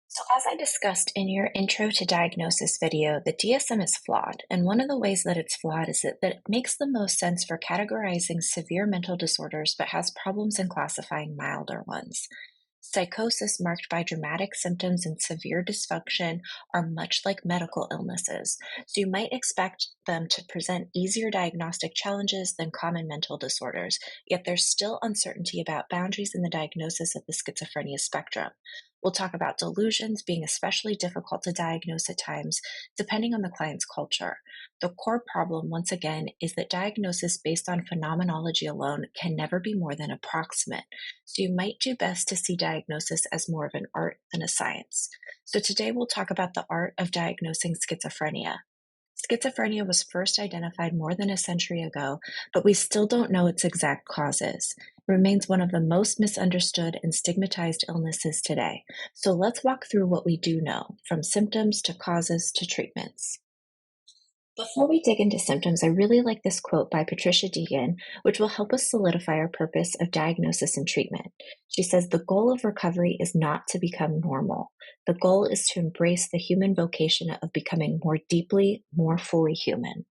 So, as I discussed in your intro to diagnosis video, the DSM is flawed. And one of the ways that it's flawed is that it makes the most sense for categorizing severe mental disorders, but has problems in classifying milder ones. Psychosis marked by dramatic symptoms and severe dysfunction are much like medical illnesses, so you might expect them to present easier diagnostic challenges than common mental disorders, yet there's still uncertainty about boundaries in the diagnosis of the schizophrenia spectrum. We'll talk about delusions being especially difficult to diagnose at times, depending on the client's culture. The core problem, once again, is that diagnosis based on phenomenology alone can never be more than approximate. So you might do best to see diagnosis as more of an art than a science. So today we'll talk about the art of diagnosing schizophrenia. Schizophrenia was first identified more than a century ago, but we still don't know its exact causes. It remains one of the most misunderstood and stigmatized illnesses today. So let's walk through what we do know, from symptoms to causes to treatments. Before we dig into symptoms, I really like this quote by Patricia Deegan, which will help us solidify our purpose of diagnosis and treatment. She says, "The goal of recovery is not to become normal. The goal is to embrace the human vocation of becoming more deeply, more fully human."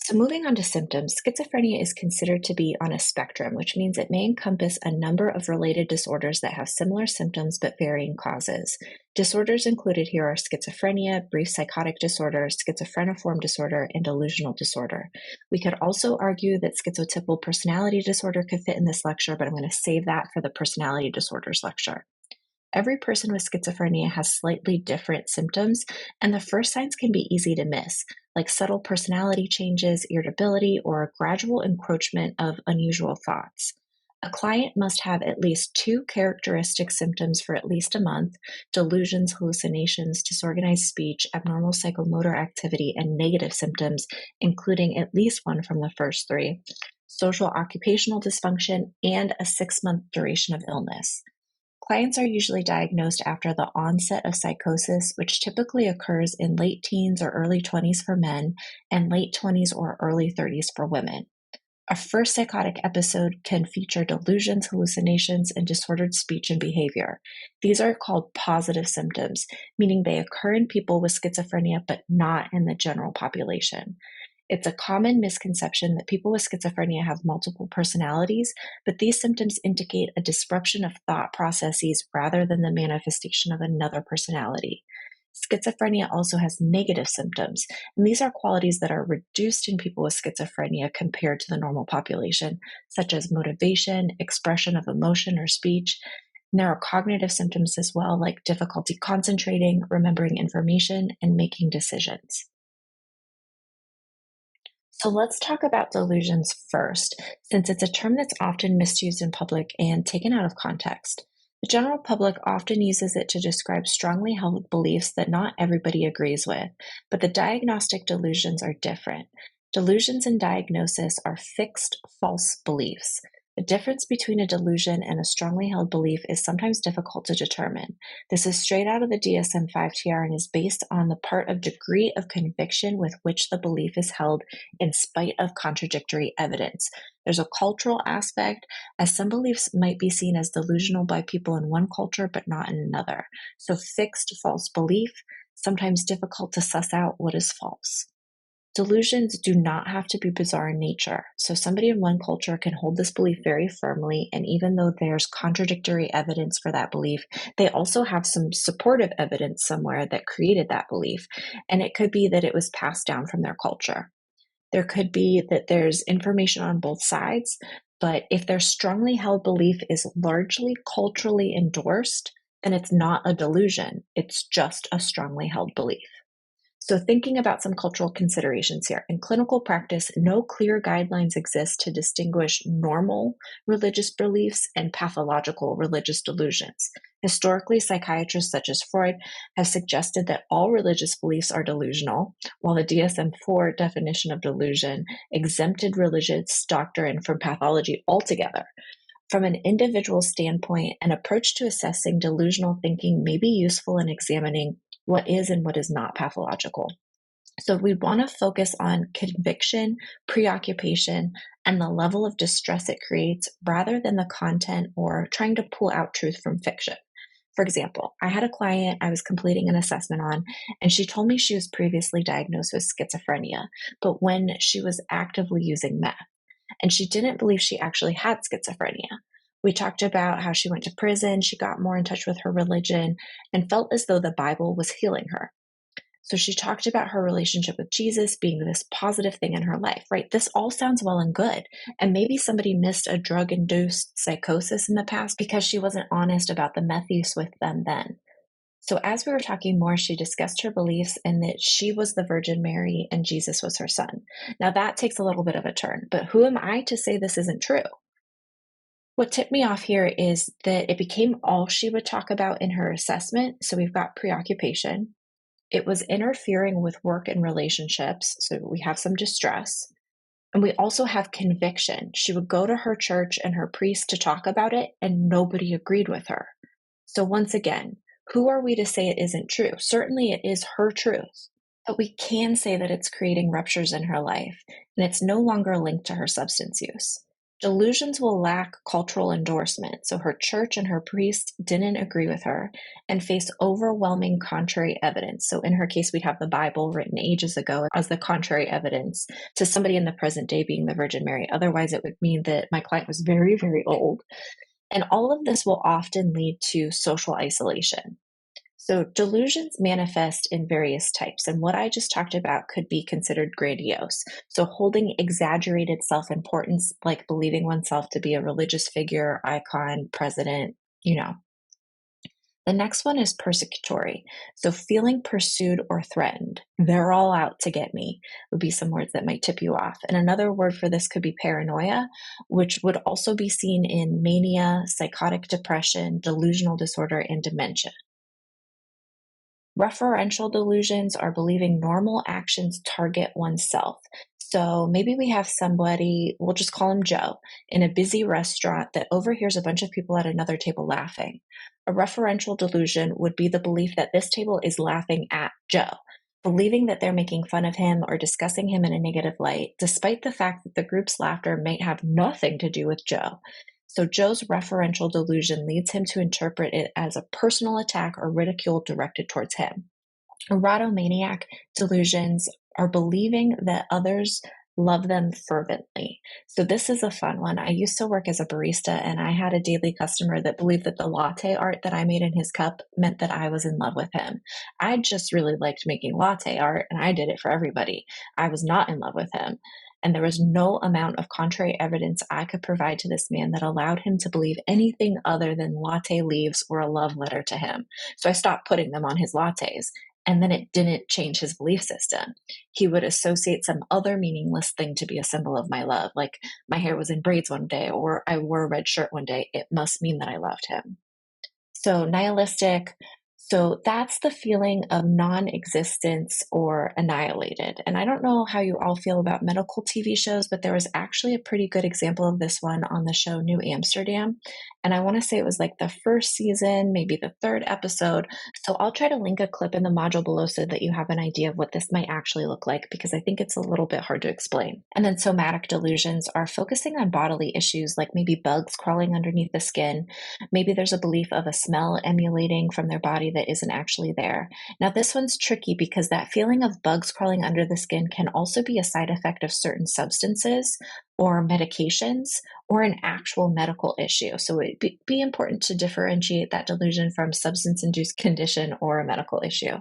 So, moving on to symptoms, schizophrenia is considered to be on a spectrum, which means it may encompass a number of related disorders that have similar symptoms but varying causes. Disorders included here are schizophrenia, brief psychotic disorder, schizophreniform disorder, and delusional disorder. We could also argue that schizotypal personality disorder could fit in this lecture, but I'm going to save that for the personality disorders lecture. Every person with schizophrenia has slightly different symptoms, and the first signs can be easy to miss, like subtle personality changes, irritability, or a gradual encroachment of unusual thoughts. A client must have at least two characteristic symptoms for at least a month: delusions, hallucinations, disorganized speech, abnormal psychomotor activity, and negative symptoms, including at least one from the first three, social occupational dysfunction, and a 6-month duration of illness. Clients are usually diagnosed after the onset of psychosis, which typically occurs in late teens or early 20s for men and late 20s or early 30s for women. A first psychotic episode can feature delusions, hallucinations, and disordered speech and behavior. These are called positive symptoms, meaning they occur in people with schizophrenia but not in the general population. It's a common misconception that people with schizophrenia have multiple personalities, but these symptoms indicate a disruption of thought processes rather than the manifestation of another personality. Schizophrenia also has negative symptoms, and these are qualities that are reduced in people with schizophrenia compared to the normal population, such as motivation, expression of emotion or speech. And there are cognitive symptoms as well, like difficulty concentrating, remembering information, and making decisions. So let's talk about delusions first, since it's a term that's often misused in public and taken out of context. The general public often uses it to describe strongly held beliefs that not everybody agrees with, but the diagnostic delusions are different. Delusions and diagnosis are fixed, false beliefs. The difference between a delusion and a strongly held belief is sometimes difficult to determine. This is straight out of the DSM-5 TR and is based on the part of degree of conviction with which the belief is held in spite of contradictory evidence. There's a cultural aspect, as some beliefs might be seen as delusional by people in one culture but not in another. So fixed false belief, sometimes difficult to suss out what is false. Delusions do not have to be bizarre in nature. So somebody in one culture can hold this belief very firmly, and even though there's contradictory evidence for that belief, they also have some supportive evidence somewhere that created that belief. And it could be that it was passed down from their culture. There could be that there's information on both sides, but if their strongly held belief is largely culturally endorsed, then it's not a delusion. It's just a strongly held belief. So, thinking about some cultural considerations here. In clinical practice, no clear guidelines exist to distinguish normal religious beliefs and pathological religious delusions. Historically, psychiatrists such as Freud have suggested that all religious beliefs are delusional, while the DSM-4 definition of delusion exempted religious doctrine from pathology altogether. From an individual standpoint, an approach to assessing delusional thinking may be useful in examining what is and what is not pathological. So we want to focus on conviction, preoccupation, and the level of distress it creates rather than the content or trying to pull out truth from fiction. For example, I had a client I was completing an assessment on, and she told me she was previously diagnosed with schizophrenia, but when she was actively using meth, and she didn't believe she actually had schizophrenia. We talked about how she went to prison, she got more in touch with her religion, and felt as though the Bible was healing her. So she talked about her relationship with Jesus being this positive thing in her life, right? This all sounds well and good. And maybe somebody missed a drug induced psychosis in the past because she wasn't honest about the meth use with them then. So, as we were talking more, she discussed her beliefs and that she was the Virgin Mary and Jesus was her son. Now, that takes a little bit of a turn, but who am I to say this isn't true? What tipped me off here is that it became all she would talk about in her assessment. So, we've got preoccupation. It was interfering with work and relationships. So, we have some distress. And we also have conviction. She would go to her church and her priest to talk about it, and nobody agreed with her. So, once again, who are we to say it isn't true? Certainly, it is her truth. But we can say that it's creating ruptures in her life, and it's no longer linked to her substance use. Delusions will lack cultural endorsement, so her church and her priest didn't agree with her and face overwhelming contrary evidence. So, in her case, we'd have the Bible written ages ago as the contrary evidence to somebody in the present day being the Virgin Mary. Otherwise, it would mean that my client was very, very old. And all of this will often lead to social isolation. So, delusions manifest in various types, and what I just talked about could be considered grandiose. So, holding exaggerated self importance, like believing oneself to be a religious figure, icon, president, you know. The next one is persecutory. So, feeling pursued or threatened. They're all out to get me would be some words that might tip you off. And another word for this could be paranoia, which would also be seen in mania, psychotic depression, delusional disorder, and dementia. Referential delusions are believing normal actions target oneself. So maybe we have somebody, we'll just call him Joe, in a busy restaurant that overhears a bunch of people at another table laughing. A referential delusion would be the belief that this table is laughing at Joe, believing that they're making fun of him or discussing him in a negative light, despite the fact that the group's laughter might have nothing to do with Joe. So Joe's referential delusion leads him to interpret it as a personal attack or ridicule directed towards him. Erotomaniac delusions are believing that others love them fervently. So this is a fun one. I used to work as a barista, and I had a daily customer that believed that the latte art that I made in his cup meant that I was in love with him. I just really liked making latte art, and I did it for everybody. I was not in love with him. And there was no amount of contrary evidence I could provide to this man that allowed him to believe anything other than latte leaves were a love letter to him. So I stopped putting them on his lattes. And then it didn't change his belief system. He would associate some other meaningless thing to be a symbol of my love, like my hair was in braids one day or I wore a red shirt one day. It must mean that I loved him. So nihilistic. So that's the feeling of non-existence or annihilated. And I don't know how you all feel about medical TV shows, but there was actually a pretty good example of this one on the show New Amsterdam. And I want to say it was like the first season, maybe the third episode. So I'll try to link a clip in the module below so that you have an idea of what this might actually look like, because I think it's a little bit hard to explain. And then somatic delusions are focusing on bodily issues like maybe bugs crawling underneath the skin. Maybe there's a belief of a smell emanating from their body that isn't actually there. Now, this one's tricky because that feeling of bugs crawling under the skin can also be a side effect of certain substances or medications or an actual medical issue. So it'd be important to differentiate that delusion from substance-induced condition or a medical issue.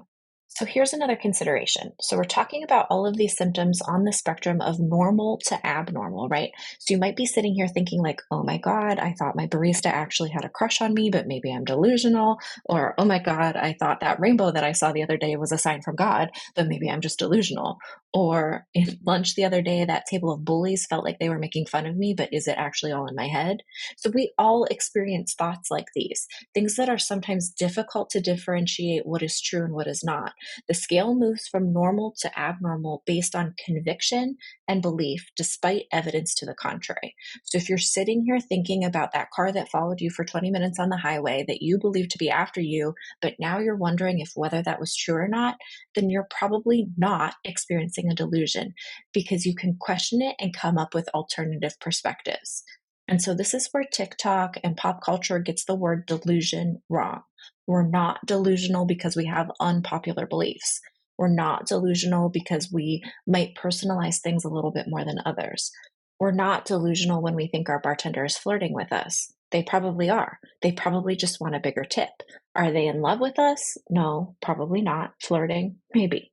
So here's another consideration. So we're talking about all of these symptoms on the spectrum of normal to abnormal, right? So you might be sitting here thinking like, oh my God, I thought my barista actually had a crush on me, but maybe I'm delusional. Or, oh my God, I thought that rainbow that I saw the other day was a sign from God, but maybe I'm just delusional. Or in lunch the other day, that table of bullies felt like they were making fun of me, but is it actually all in my head? So we all experience thoughts like these, things that are sometimes difficult to differentiate what is true and what is not. The scale moves from normal to abnormal based on conviction and belief, despite evidence to the contrary. So if you're sitting here thinking about that car that followed you for 20 minutes on the highway that you believe to be after you, but now you're wondering if whether that was true or not, then you're probably not experiencing a delusion because you can question it and come up with alternative perspectives. And so this is where TikTok and pop culture gets the word delusion wrong. We're not delusional because we have unpopular beliefs. We're not delusional because we might personalize things a little bit more than others. We're not delusional when we think our bartender is flirting with us. They probably are. They probably just want a bigger tip. Are they in love with us? No, probably not. Flirting? Maybe.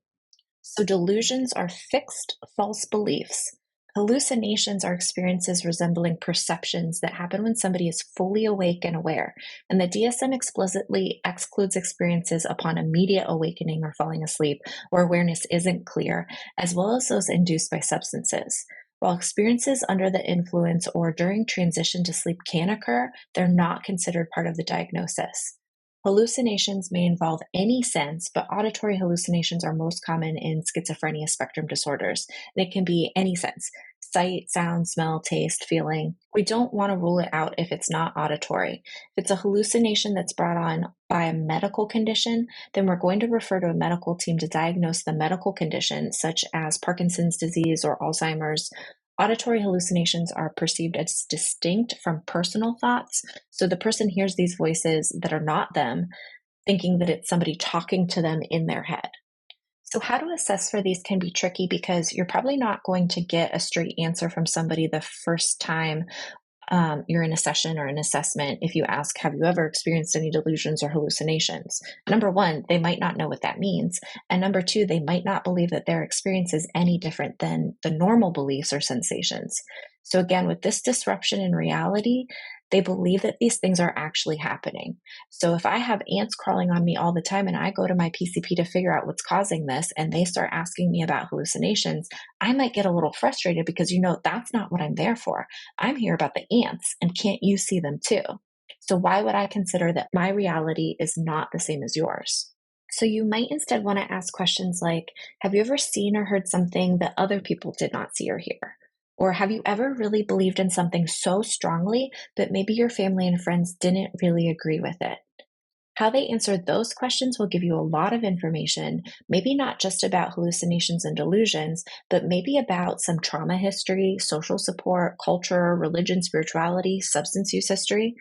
So delusions are fixed false beliefs. Hallucinations are experiences resembling perceptions that happen when somebody is fully awake and aware. And the DSM explicitly excludes experiences upon immediate awakening or falling asleep, where awareness isn't clear, as well as those induced by substances. While experiences under the influence or during transition to sleep can occur, they're not considered part of the diagnosis. Hallucinations may involve any sense, but auditory hallucinations are most common in schizophrenia spectrum disorders. They can be any sense: sight, sound, smell, taste, feeling. We don't want to rule it out if it's not auditory. If it's a hallucination that's brought on by a medical condition, then we're going to refer to a medical team to diagnose the medical condition, such as Parkinson's disease or Alzheimer's. Auditory hallucinations are perceived as distinct from personal thoughts. So the person hears these voices that are not them, thinking that it's somebody talking to them in their head. So, how to assess for these can be tricky because you're probably not going to get a straight answer from somebody the first time you're in a session or an assessment. If you ask, have you ever experienced any delusions or hallucinations? Number one, they might not know what that means. And number two, they might not believe that their experience is any different than the normal beliefs or sensations. So again, with this disruption in reality, they believe that these things are actually happening. So if I have ants crawling on me all the time and I go to my PCP to figure out what's causing this and they start asking me about hallucinations, I might get a little frustrated because, that's not what I'm there for. I'm here about the ants, and can't you see them too? So why would I consider that my reality is not the same as yours? So you might instead want to ask questions like, have you ever seen or heard something that other people did not see or hear? Or have you ever really believed in something so strongly that maybe your family and friends didn't really agree with it? How they answer those questions will give you a lot of information, maybe not just about hallucinations and delusions, but maybe about some trauma history, social support, culture, religion, spirituality, substance use history.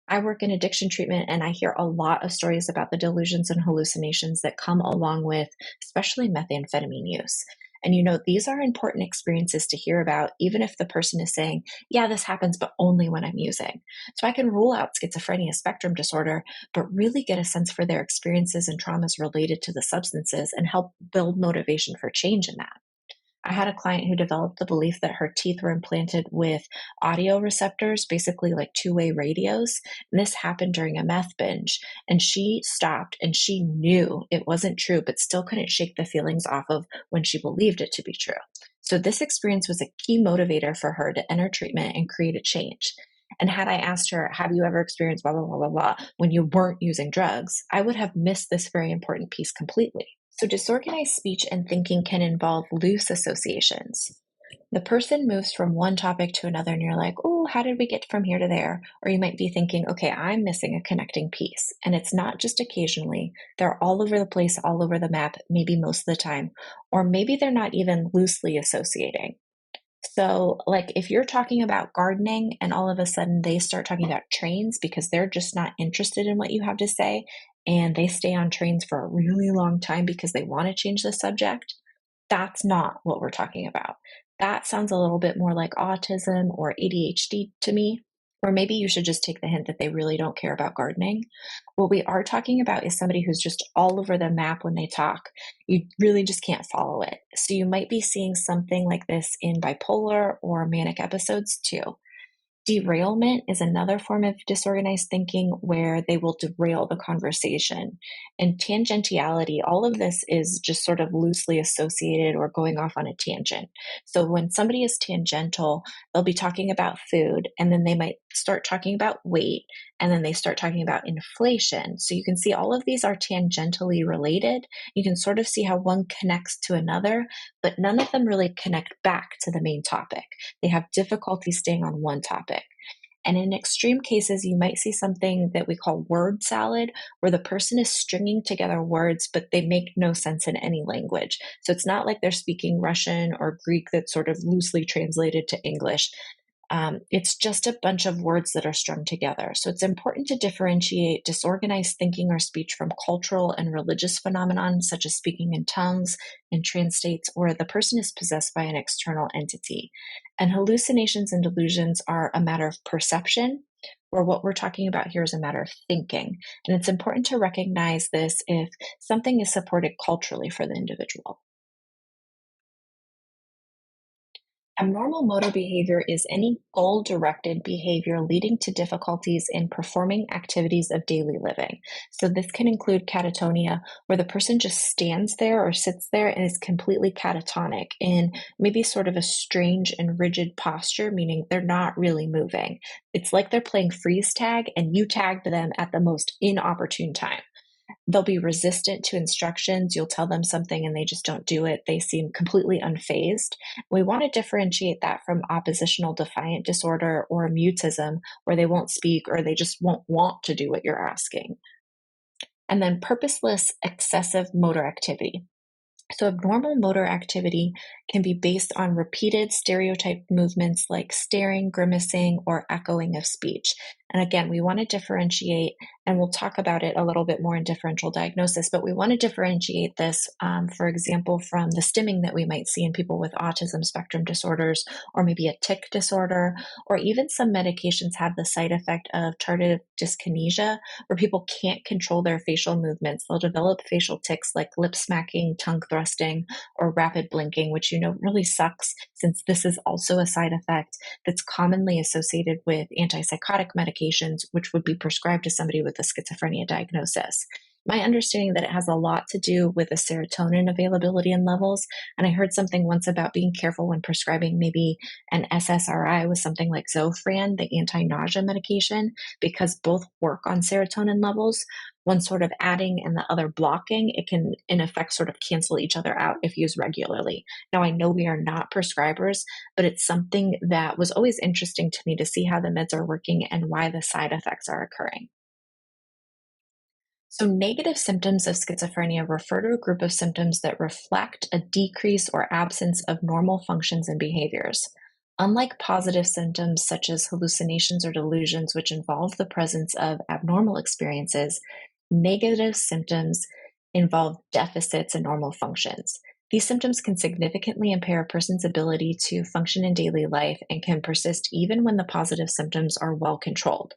I work in addiction treatment and I hear a lot of stories about the delusions and hallucinations that come along with, especially methamphetamine use. And these are important experiences to hear about, even if the person is saying, yeah, this happens, but only when I'm using. So I can rule out schizophrenia spectrum disorder, but really get a sense for their experiences and traumas related to the substances and help build motivation for change in that. I had a client who developed the belief that her teeth were implanted with audio receptors, basically like two-way radios. And this happened during a meth binge. And she stopped and she knew it wasn't true, but still couldn't shake the feelings off of when she believed it to be true. So this experience was a key motivator for her to enter treatment and create a change. And had I asked her, have you ever experienced blah, blah, blah, blah, blah, when you weren't using drugs, I would have missed this very important piece completely. So disorganized speech and thinking can involve loose associations. The person moves from one topic to another and you're like, oh, how did we get from here to there? Or you might be thinking, okay, I'm missing a connecting piece. And it's not just occasionally. They're all over the place, all over the map, maybe most of the time. Or maybe they're not even loosely associating. So, like if you're talking about gardening and all of a sudden they start talking about trains because they're just not interested in what you have to say, and they stay on trains for a really long time because they want to change the subject, that's not what we're talking about. That sounds a little bit more like autism or ADHD to me. Or maybe you should just take the hint that they really don't care about gardening. What we are talking about is somebody who's just all over the map when they talk. You really just can't follow it. So you might be seeing something like this in bipolar or manic episodes too. Derailment is another form of disorganized thinking where they will derail the conversation. And tangentiality, all of this is just sort of loosely associated or going off on a tangent. So when somebody is tangential, they'll be talking about food and then they might start talking about weight and then they start talking about inflation. So you can see all of these are tangentially related. You can sort of see how one connects to another, but none of them really connect back to the main topic. They have difficulty staying on one topic. And in extreme cases, you might see something that we call word salad, where the person is stringing together words, but they make no sense in any language. So it's not like they're speaking Russian or Greek that's sort of loosely translated to English. It's just a bunch of words that are strung together. So it's important to differentiate disorganized thinking or speech from cultural and religious phenomenon, such as speaking in tongues, in trance states, or the person is possessed by an external entity. And hallucinations and delusions are a matter of perception, or what we're talking about here is a matter of thinking. And it's important to recognize this if something is supported culturally for the individual. Abnormal motor behavior is any goal directed behavior leading to difficulties in performing activities of daily living. So, this can include catatonia, where the person just stands there or sits there and is completely catatonic in maybe sort of a strange and rigid posture, meaning they're not really moving. It's like they're playing freeze tag and you tagged them at the most inopportune time. They'll be resistant to instructions. You'll tell them something and they just don't do it. They seem completely unfazed. We want to differentiate that from oppositional defiant disorder or mutism, where they won't speak or they just won't want to do what you're asking. And then purposeless excessive motor activity. So, abnormal motor activity can be based on repeated stereotyped movements like staring, grimacing, or echoing of speech. And again, we want to differentiate, and we'll talk about it a little bit more in differential diagnosis, but we want to differentiate this, for example, from the stimming that we might see in people with autism spectrum disorders, or maybe a tic disorder, or even some medications have the side effect of tardive dyskinesia, where people can't control their facial movements. They'll develop facial tics like lip smacking, tongue thrusting, or rapid blinking, which really sucks since this is also a side effect that's commonly associated with antipsychotic medications, which would be prescribed to somebody with a schizophrenia diagnosis. My understanding that it has a lot to do with the serotonin availability and levels. And I heard something once about being careful when prescribing maybe an SSRI with something like Zofran, the anti-nausea medication, because both work on serotonin levels. One sort of adding and the other blocking, it can in effect sort of cancel each other out if used regularly. Now, I know we are not prescribers, but it's something that was always interesting to me to see how the meds are working and why the side effects are occurring. So, negative symptoms of schizophrenia refer to a group of symptoms that reflect a decrease or absence of normal functions and behaviors. Unlike positive symptoms such as hallucinations or delusions, which involve the presence of abnormal experiences, negative symptoms involve deficits in normal functions. These symptoms can significantly impair a person's ability to function in daily life and can persist even when the positive symptoms are well controlled.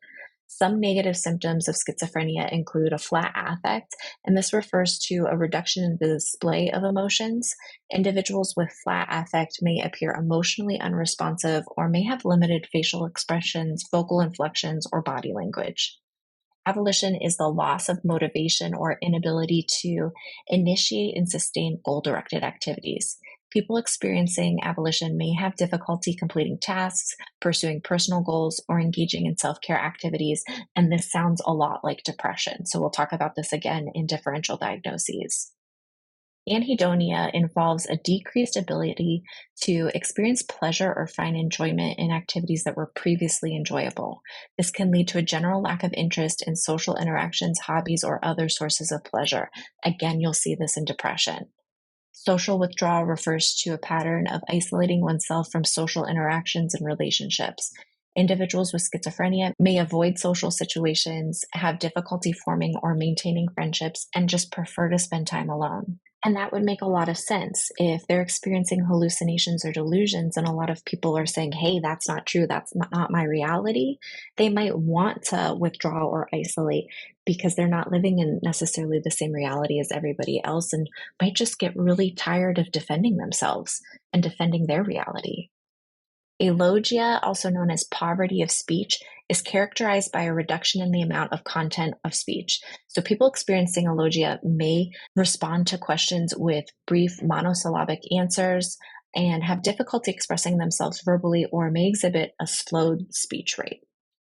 Some negative symptoms of schizophrenia include a flat affect, and this refers to a reduction in the display of emotions. Individuals with flat affect may appear emotionally unresponsive or may have limited facial expressions, vocal inflections, or body language. Abolition is the loss of motivation or inability to initiate and sustain goal directed activities. People experiencing abolition may have difficulty completing tasks, pursuing personal goals, or engaging in self care activities. And this sounds a lot like depression. So we'll talk about this again in differential diagnoses. Anhedonia involves a decreased ability to experience pleasure or find enjoyment in activities that were previously enjoyable. This can lead to a general lack of interest in social interactions, hobbies, or other sources of pleasure. Again, you'll see this in depression. Social withdrawal refers to a pattern of isolating oneself from social interactions and relationships. Individuals with schizophrenia may avoid social situations, have difficulty forming or maintaining friendships, and just prefer to spend time alone. And that would make a lot of sense if they're experiencing hallucinations or delusions, and a lot of people are saying, hey, that's not true, that's not my reality. They might want to withdraw or isolate because they're not living in necessarily the same reality as everybody else and might just get really tired of defending themselves and defending their reality. Alogia, also known as poverty of speech, is characterized by a reduction in the amount of content of speech. So people experiencing alogia may respond to questions with brief monosyllabic answers and have difficulty expressing themselves verbally or may exhibit a slowed speech rate.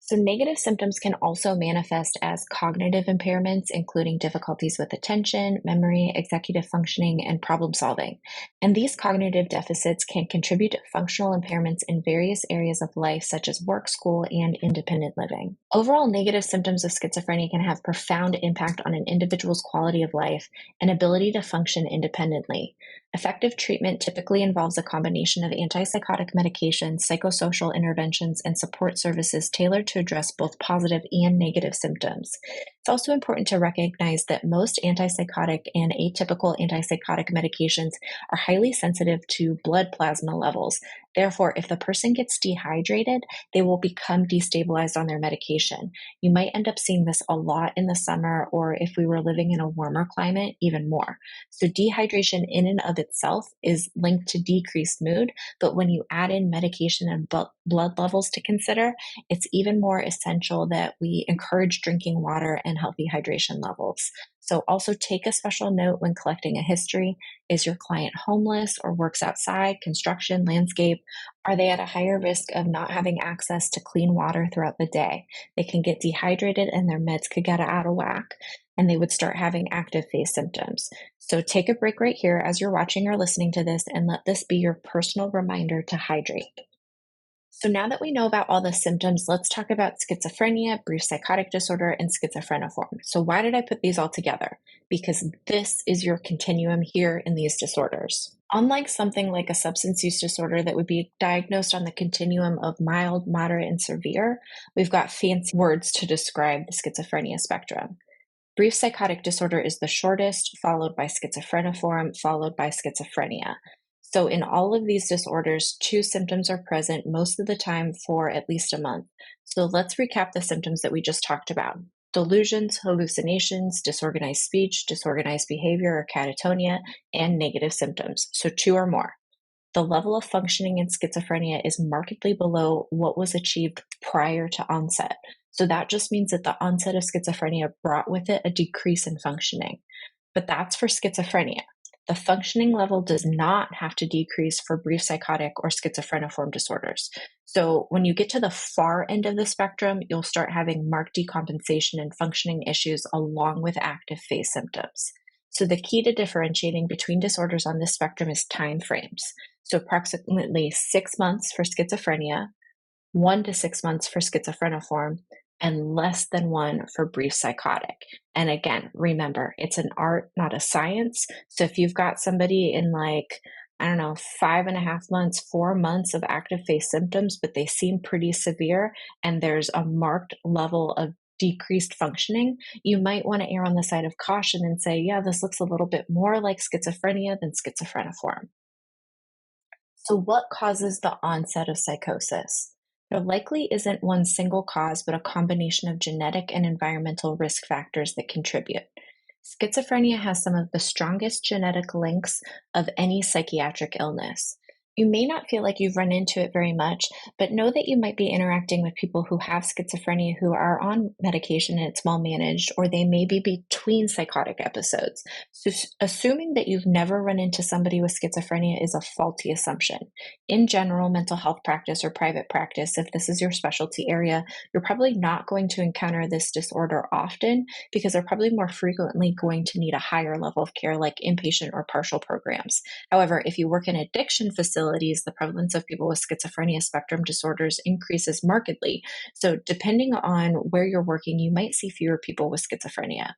So, negative symptoms can also manifest as cognitive impairments, including difficulties with attention, memory, executive functioning, and problem solving. And these cognitive deficits can contribute to functional impairments in various areas of life, such as work, school, and independent living. Overall, negative symptoms of schizophrenia can have profound impact on an individual's quality of life and ability to function independently. Effective treatment typically involves a combination of antipsychotic medications, psychosocial interventions, and support services tailored to address both positive and negative symptoms. It's also important to recognize that most antipsychotic and atypical antipsychotic medications are highly sensitive to blood plasma levels. Therefore, if the person gets dehydrated, they will become destabilized on their medication. You might end up seeing this a lot in the summer, or if we were living in a warmer climate, even more. So dehydration in and of itself is linked to decreased mood, but when you add in medication and blood levels to consider, it's even more essential that we encourage drinking water and healthy hydration levels. So also take a special note when collecting a history. Is your client homeless or works outside, construction, landscape? Are they at a higher risk of not having access to clean water throughout the day? They can get dehydrated and their meds could get out of whack, and they would start having active phase symptoms. So take a break right here as you're watching or listening to this, and let this be your personal reminder to hydrate. So now that we know about all the symptoms, let's talk about schizophrenia, brief psychotic disorder, and schizophreniform. So why did I put these all together? Because this is your continuum here in these disorders. Unlike something like a substance use disorder that would be diagnosed on the continuum of mild, moderate, and severe, we've got fancy words to describe the schizophrenia spectrum. Brief psychotic disorder is the shortest, followed by schizophreniform, followed by schizophrenia. So in all of these disorders, two symptoms are present most of the time for at least a month. So let's recap the symptoms that we just talked about. Delusions, hallucinations, disorganized speech, disorganized behavior or catatonia, and negative symptoms. So two or more. The level of functioning in schizophrenia is markedly below what was achieved prior to onset. So that just means that the onset of schizophrenia brought with it a decrease in functioning. But that's for schizophrenia. The functioning level does not have to decrease for brief psychotic or schizophreniform disorders. So when you get to the far end of the spectrum, you'll start having marked decompensation and functioning issues along with active phase symptoms. So the key to differentiating between disorders on this spectrum is time frames. So approximately 6 months for schizophrenia, 1 to 6 months for schizophreniform, and less than 1 for brief psychotic. And again, remember, it's an art, not a science. So if you've got somebody in 5.5 months, 4 months of active phase symptoms, but they seem pretty severe, and there's a marked level of decreased functioning, you might want to err on the side of caution and say, yeah, this looks a little bit more like schizophrenia than schizophreniform. So what causes the onset of psychosis? There likely isn't one single cause, but a combination of genetic and environmental risk factors that contribute. Schizophrenia has some of the strongest genetic links of any psychiatric illness. You may not feel like you've run into it very much, but know that you might be interacting with people who have schizophrenia who are on medication and it's well managed, or they may be between psychotic episodes. So assuming that you've never run into somebody with schizophrenia is a faulty assumption. In general, mental health practice or private practice, if this is your specialty area, you're probably not going to encounter this disorder often because they're probably more frequently going to need a higher level of care like inpatient or partial programs. However, if you work in addiction facilities, the prevalence of people with schizophrenia spectrum disorders increases markedly. So depending on where you're working, you might see fewer people with schizophrenia.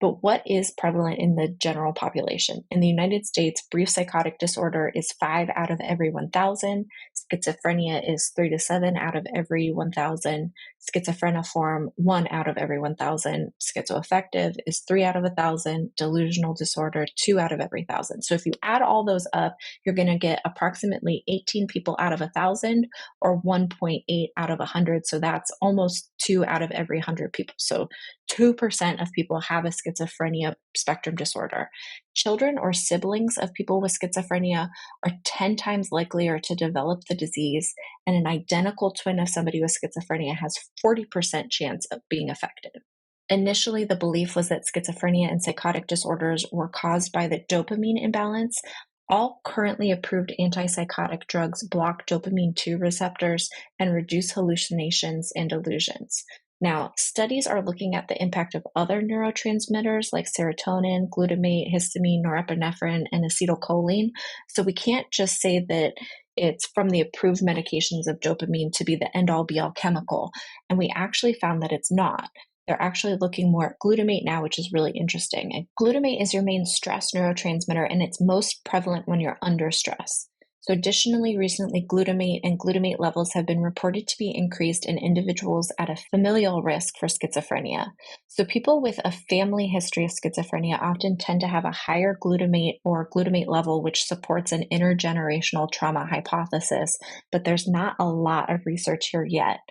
But what is prevalent in the general population? In the United States, brief psychotic disorder is 5 out of every 1,000. Schizophrenia is 3 to 7 out of every 1,000. Schizophreniform, 1 out of every 1,000. Schizoaffective is 3 out of 1,000. Delusional disorder, 2 out of every 1,000. So if you add all those up, you're going to get approximately 18 people out of 1,000 or 1.8 out of 100. So that's almost 2 out of every 100 people. So 2% of people have a schizophrenia spectrum disorder. Children or siblings of people with schizophrenia are 10 times likelier to develop the disease, and an identical twin of somebody with schizophrenia has 40% chance of being affected. Initially, the belief was that schizophrenia and psychotic disorders were caused by the dopamine imbalance. All currently approved antipsychotic drugs block dopamine 2 receptors and reduce hallucinations and delusions. Now, studies are looking at the impact of other neurotransmitters like serotonin, glutamate, histamine, norepinephrine, and acetylcholine. So we can't just say that it's from the approved medications of dopamine to be the end-all be-all chemical. And we actually found that it's not. They're actually looking more at glutamate now, which is really interesting. And glutamate is your main stress neurotransmitter, and it's most prevalent when you're under stress. So additionally, recently, glutamate and glutamate levels have been reported to be increased in individuals at a familial risk for schizophrenia. So people with a family history of schizophrenia often tend to have a higher glutamate or glutamate level, which supports an intergenerational trauma hypothesis, but there's not a lot of research here yet.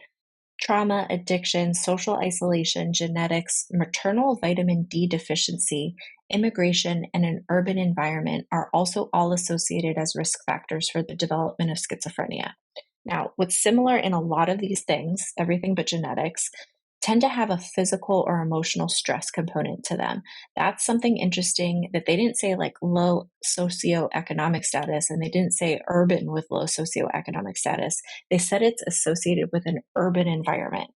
Trauma, addiction, social isolation, genetics, maternal vitamin D deficiency, immigration, and an urban environment are also all associated as risk factors for the development of schizophrenia. Now, what's similar in a lot of these things, everything but genetics, tend to have a physical or emotional stress component to them. That's something interesting that they didn't say like low socioeconomic status, and they didn't say urban with low socioeconomic status. They said it's associated with an urban environment.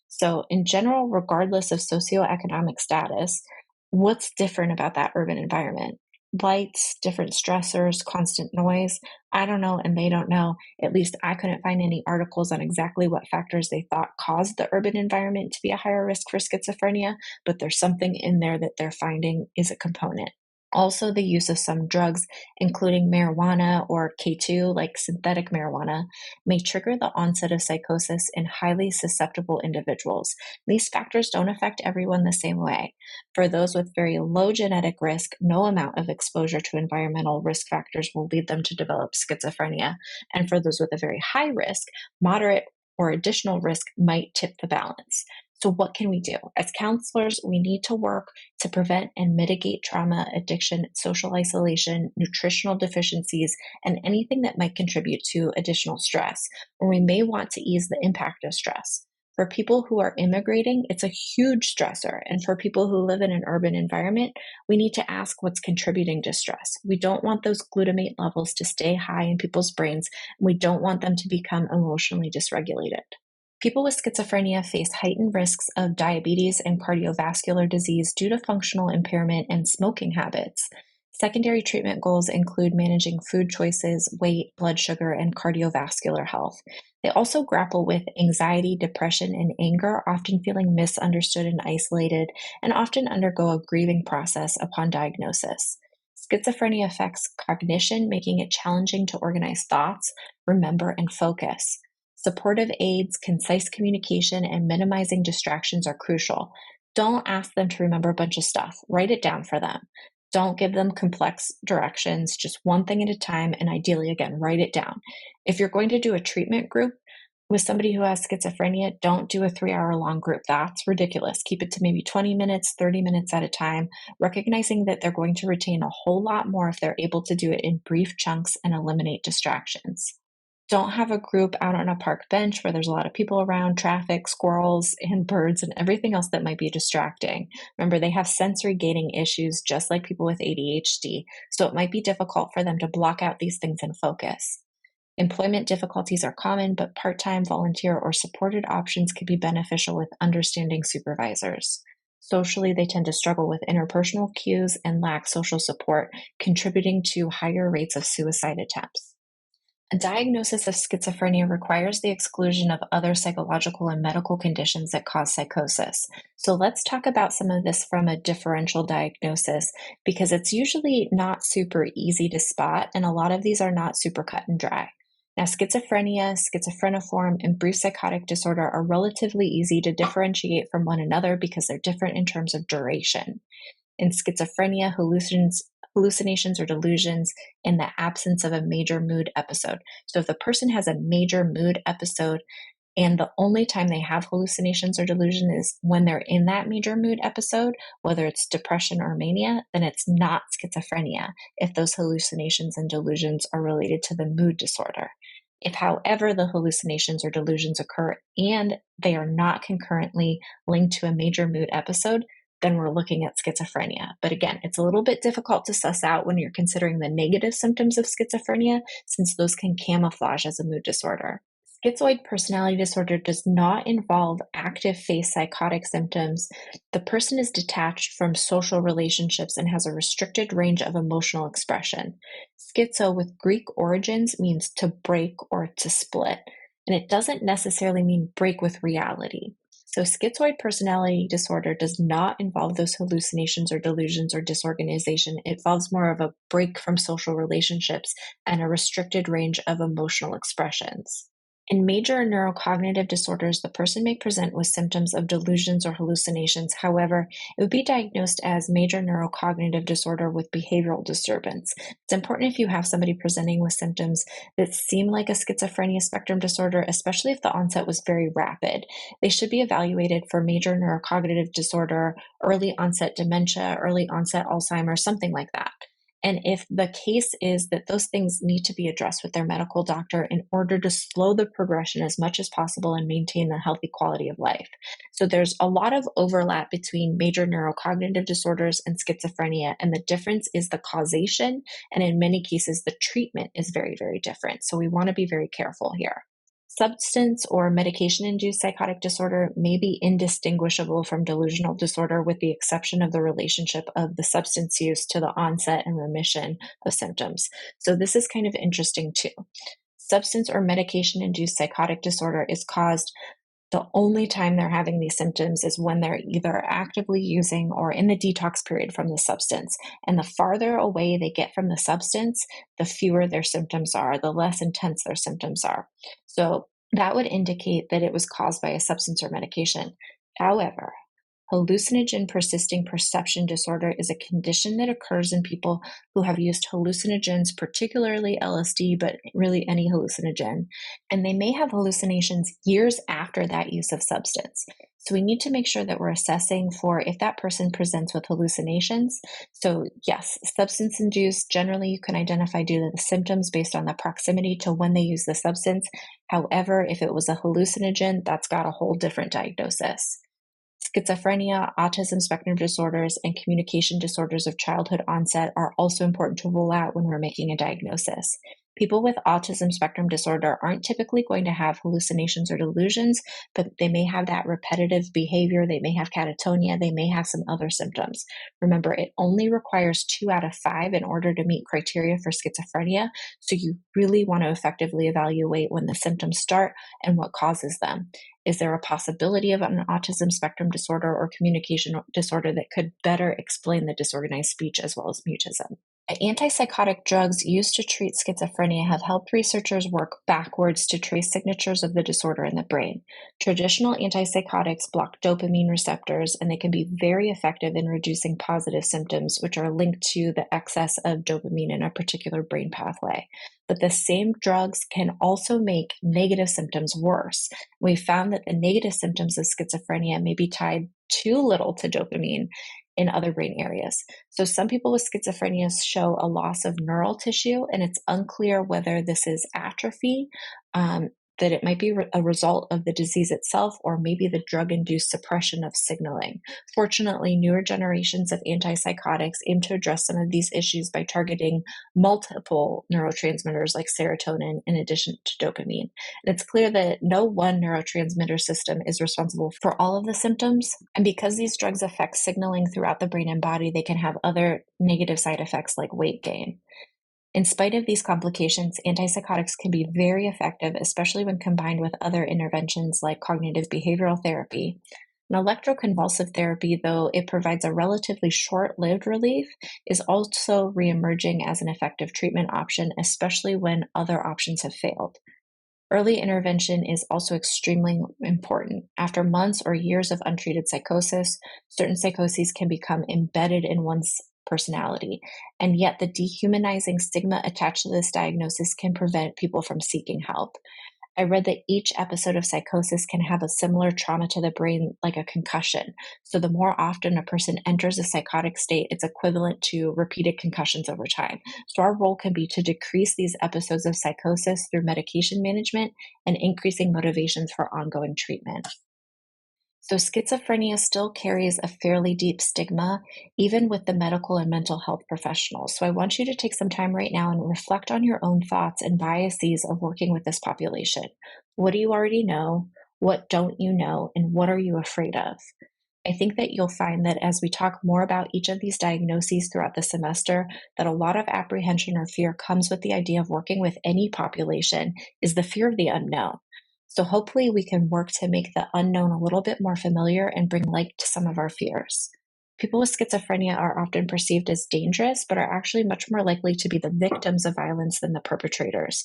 So, in general, regardless of socioeconomic status, what's different about that urban environment? Lights, different stressors, constant noise. I don't know, and they don't know. At least I couldn't find any articles on exactly what factors they thought caused the urban environment to be a higher risk for schizophrenia, but there's something in there that they're finding is a component. Also, the use of some drugs, including marijuana or K2, like synthetic marijuana, may trigger the onset of psychosis in highly susceptible individuals. These factors don't affect everyone the same way. For those with very low genetic risk, no amount of exposure to environmental risk factors will lead them to develop schizophrenia. And for those with a very high risk, moderate or additional risk might tip the balance. So, what can we do? As counselors, we need to work to prevent and mitigate trauma, addiction, social isolation, nutritional deficiencies, and anything that might contribute to additional stress, or we may want to ease the impact of stress. For people who are immigrating, it's a huge stressor. And for people who live in an urban environment, we need to ask what's contributing to stress. We don't want those glutamate levels to stay high in people's brains, and we don't want them to become emotionally dysregulated. People with schizophrenia face heightened risks of diabetes and cardiovascular disease due to functional impairment and smoking habits. Secondary treatment goals include managing food choices, weight, blood sugar, and cardiovascular health. They also grapple with anxiety, depression, and anger, often feeling misunderstood and isolated, and often undergo a grieving process upon diagnosis. Schizophrenia affects cognition, making it challenging to organize thoughts, remember, and focus. Supportive aids, concise communication, and minimizing distractions are crucial. Don't ask them to remember a bunch of stuff. Write it down for them. Don't give them complex directions, just one thing at a time, and ideally, again, write it down. If you're going to do a treatment group with somebody who has schizophrenia, don't do a 3-hour long group. That's ridiculous. Keep it to maybe 20 minutes, 30 minutes at a time, recognizing that they're going to retain a whole lot more if they're able to do it in brief chunks and eliminate distractions. Don't have a group out on a park bench where there's a lot of people around, traffic, squirrels, and birds, and everything else that might be distracting. Remember, they have sensory gating issues just like people with ADHD, so it might be difficult for them to block out these things and focus. Employment difficulties are common, but part-time, volunteer, or supported options can be beneficial with understanding supervisors. Socially, they tend to struggle with interpersonal cues and lack social support, contributing to higher rates of suicide attempts. A diagnosis of schizophrenia requires the exclusion of other psychological and medical conditions that cause psychosis. So let's talk about some of this from a differential diagnosis, because it's usually not super easy to spot, and a lot of these are not super cut and dry. Now, schizophrenia, schizophreniform, and brief psychotic disorder are relatively easy to differentiate from one another because they're different in terms of duration. In schizophrenia, hallucinations or delusions in the absence of a major mood episode. So if the person has a major mood episode and the only time they have hallucinations or delusion is when they're in that major mood episode, whether it's depression or mania, then it's not schizophrenia if those hallucinations and delusions are related to the mood disorder. If, however, the hallucinations or delusions occur and they are not concurrently linked to a major mood episode, then we're looking at schizophrenia. But again, it's a little bit difficult to suss out when you're considering the negative symptoms of schizophrenia, since those can camouflage as a mood disorder. Schizoid personality disorder does not involve active phase psychotic symptoms. The person is detached from social relationships and has a restricted range of emotional expression. Schizo with Greek origins means to break or to split, and it doesn't necessarily mean break with reality. So, schizoid personality disorder does not involve those hallucinations or delusions or disorganization. It involves more of a break from social relationships and a restricted range of emotional expressions. In major neurocognitive disorders, the person may present with symptoms of delusions or hallucinations. However, it would be diagnosed as major neurocognitive disorder with behavioral disturbance. It's important if you have somebody presenting with symptoms that seem like a schizophrenia spectrum disorder, especially if the onset was very rapid. They should be evaluated for major neurocognitive disorder, early onset dementia, early onset Alzheimer's, something like that. And if the case is that those things need to be addressed with their medical doctor in order to slow the progression as much as possible and maintain a healthy quality of life. So there's a lot of overlap between major neurocognitive disorders and schizophrenia, and the difference is the causation, and in many cases, the treatment is very, very different. So we want to be very careful here. Substance or medication-induced psychotic disorder may be indistinguishable from delusional disorder with the exception of the relationship of the substance use to the onset and remission of symptoms. So this is kind of interesting too. Substance or medication-induced psychotic disorder is caused the only time they're having these symptoms is when they're either actively using or in the detox period from the substance. And the farther away they get from the substance, the fewer their symptoms are, the less intense their symptoms are. So that would indicate that it was caused by a substance or medication. However, hallucinogen persisting perception disorder is a condition that occurs in people who have used hallucinogens, particularly LSD, but really any hallucinogen. And they may have hallucinations years after that use of substance. So we need to make sure that we're assessing for if that person presents with hallucinations. So yes, substance induced, generally you can identify due to the symptoms based on the proximity to when they use the substance. However, if it was a hallucinogen, that's got a whole different diagnosis. Schizophrenia, autism spectrum disorders, and communication disorders of childhood onset are also important to rule out when we're making a diagnosis. People with autism spectrum disorder aren't typically going to have hallucinations or delusions, but they may have that repetitive behavior, they may have catatonia, they may have some other symptoms. Remember, it only requires 2 out of 5 in order to meet criteria for schizophrenia, so you really want to effectively evaluate when the symptoms start and what causes them. Is there a possibility of an autism spectrum disorder or communication disorder that could better explain the disorganized speech as well as mutism? Antipsychotic drugs used to treat schizophrenia have helped researchers work backwards to trace signatures of the disorder in the brain. Traditional antipsychotics block dopamine receptors, and they can be very effective in reducing positive symptoms, which are linked to the excess of dopamine in a particular brain pathway. But the same drugs can also make negative symptoms worse. We found that the negative symptoms of schizophrenia may be tied too little to dopamine in other brain areas. So some people with schizophrenia show a loss of neural tissue, and it's unclear whether this is atrophy, that it might be a result of the disease itself, or maybe the drug-induced suppression of signaling. Fortunately, newer generations of antipsychotics aim to address some of these issues by targeting multiple neurotransmitters like serotonin in addition to dopamine. And it's clear that no one neurotransmitter system is responsible for all of the symptoms. And because these drugs affect signaling throughout the brain and body, they can have other negative side effects like weight gain. In spite of these complications, antipsychotics can be very effective, especially when combined with other interventions like cognitive behavioral therapy. An electroconvulsive therapy, though it provides a relatively short-lived relief, is also reemerging as an effective treatment option, especially when other options have failed. Early intervention is also extremely important. After months or years of untreated psychosis, certain psychoses can become embedded in one's personality, and yet the dehumanizing stigma attached to this diagnosis can prevent people from seeking help. I read that each episode of psychosis can have a similar trauma to the brain, like a concussion. So the more often a person enters a psychotic state, it's equivalent to repeated concussions over time. So our role can be to decrease these episodes of psychosis through medication management and increasing motivations for ongoing treatment. So schizophrenia still carries a fairly deep stigma, even with the medical and mental health professionals. So I want you to take some time right now and reflect on your own thoughts and biases of working with this population. What do you already know? What don't you know? And what are you afraid of? I think that you'll find that as we talk more about each of these diagnoses throughout the semester, that a lot of apprehension or fear comes with the idea of working with any population is the fear of the unknown. So hopefully we can work to make the unknown a little bit more familiar and bring light to some of our fears. People with schizophrenia are often perceived as dangerous, but are actually much more likely to be the victims of violence than the perpetrators.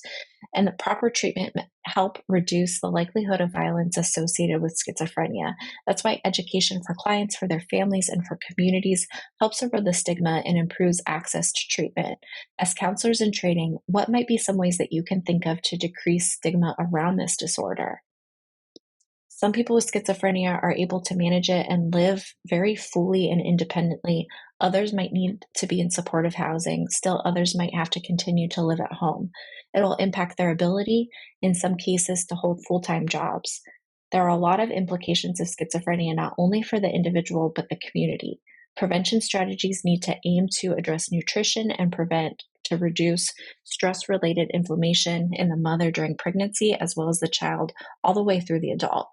And the proper treatment help reduce the likelihood of violence associated with schizophrenia. That's why education for clients, for their families, and for communities helps erode the stigma and improves access to treatment. As counselors in training, what might be some ways that you can think of to decrease stigma around this disorder? Some people with schizophrenia are able to manage it and live very fully and independently. Others might need to be in supportive housing. Still, others might have to continue to live at home. It'll impact their ability, in some cases, to hold full time jobs. There are a lot of implications of schizophrenia, not only for the individual, but the community. Prevention strategies need to aim to address nutrition and prevent to reduce stress related inflammation in the mother during pregnancy, as well as the child, all the way through the adult.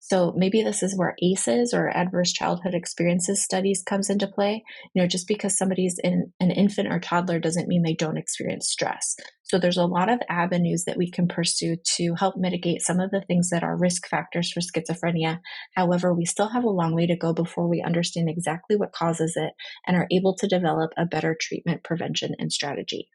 So maybe this is where ACEs or adverse childhood experiences studies comes into play. Just because somebody's an infant or toddler doesn't mean they don't experience stress. So there's a lot of avenues that we can pursue to help mitigate some of the things that are risk factors for schizophrenia. However, we still have a long way to go before we understand exactly what causes it and are able to develop a better treatment, prevention, and strategy.